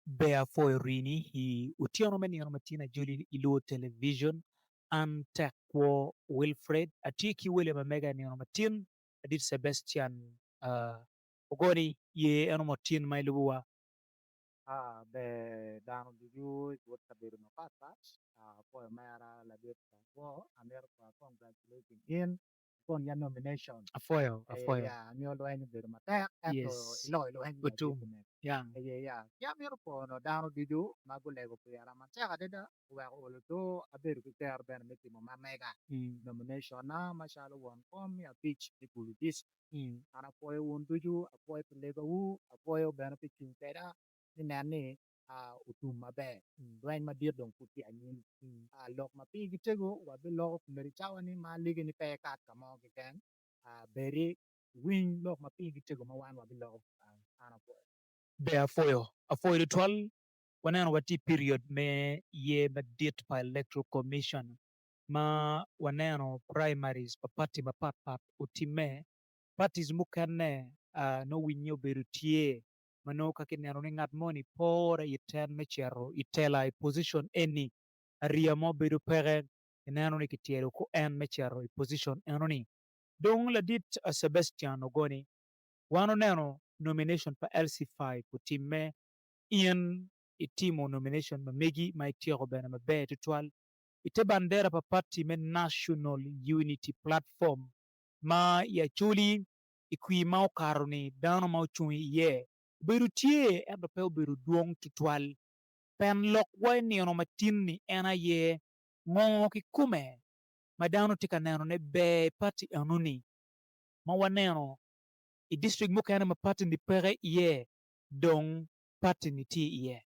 Bea foi rini hi utiano meni ono matina juli ilo television an tekwo Wilfred atiki William Amega ni ono matin adit Sebastian ogoni ye ono matin mailubua. Be dano juju what kabiru no patas po mera la bit po America congratulating in kon ya nomination Afoyo afoyo. nyo lo any biru mata eto Yes. ilo any la bit Utum. ne Yang. ya biru po no dano juju magulego po yara mata ka deda wa olo to abiru ki ter ben miti mo mamega nomination na mashalo won kom ya pitch di politis ana po won juju apo lego u apo ben pitching tera ni nani utum maber lweny madit dong pud tye anyim lok ma piny gitego wabi loko kumeri cawani ma ligi ni pe kat kamo keken beri winy lok ma piny gitego ma wan wabi loko an apoyo Bea afoyo. Afoyo litwal waneno wati period me ye madit pa electoral commission ma waneno primaries pa party ma pat pat utime parties mukene no winyo bedo tie mano kaki neno ni ng'at moni pore iten me chero itela i position eni aria mo bedo pere neno ni kitiero ko en me chero i position enoni dong ladit Sebastian Ogoni wano neno nomination pa LC5 utime in itimo nomination ma megi ma itieko bene maber tutwal ite bandera pa party me National Unity Platform ma ya chuli ikwi ma okaro ni dano ma ochung' iye obedo tie ento pe obedo duong' tutwal pen lok wai nino matin ni en aye ng'ongo ki kume ma dano tye ka neno ne be party enoni ma waneno i district mukene ma party ni peke iye dong party ni tye iye.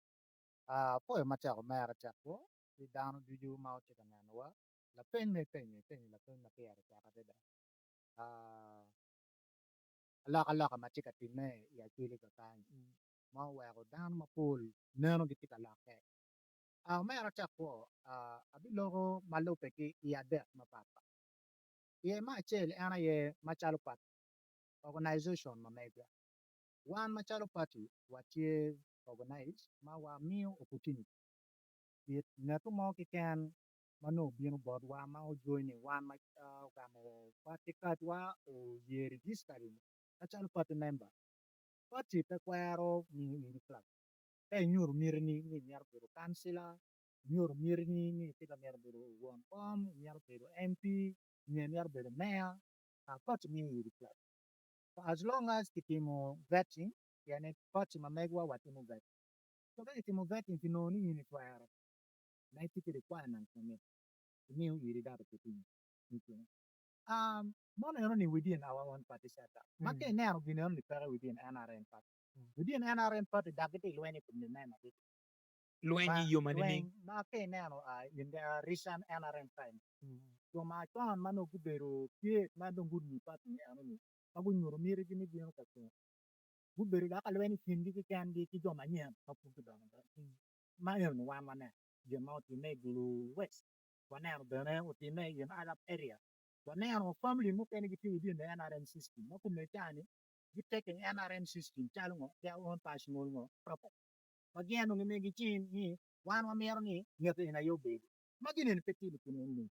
apoyo machako mera chako di dano juju ma otiko neno wa la piny la piny ma kiyero chaka deda alaka ma tye ka time i achwili ka kany ma oweko dano mapol neno gitye ka lok kek mera chako abiloko malupe ki i adek mapapat iye me acel en aye macalo pat organization ma mega wan macalo party watye organize ma wamiyo opportunity ng'ato mo keken ma no obino bot wa ma ojoini wan ma ogamo party card wa oye registering acalo party member party pe kwero miyo in club ka inyuru mirni ni imyero bedo councilor inyuru mirni ni itye ka myero bedo won kom imyero bedo MP imyero bedo mayor party miyo in club as long as kitimo vetting yani party ma megwa watimo vetting so ka itimo vetting tinoni in itwero na itiki requirements na mit miyo iri data kitinyo mono eno ni within our own party setup make neno gini eno ni pere within NRM party within NRM party dagiti lwenye kumni nena dito Lwenyi yo manini lweny ma ke neno in the recent NRM time so ma chon mano gubedo pie ma dong gudni party eno ni ma gunyuro miri gini bino ka gubedo daka lwenye kingi ki kendi ki joma nyen ma pud gudongo ma eno ni wan wane jema otime gulu west waneno bene otime in other area waneno family mukene giti within the NRM system ma kume chani giteke NRM system chalo ngo their own personal ngo proper magiano ngi megi chin ni wan wamiero ni ngeto ina yo bedo magine ni pekti ni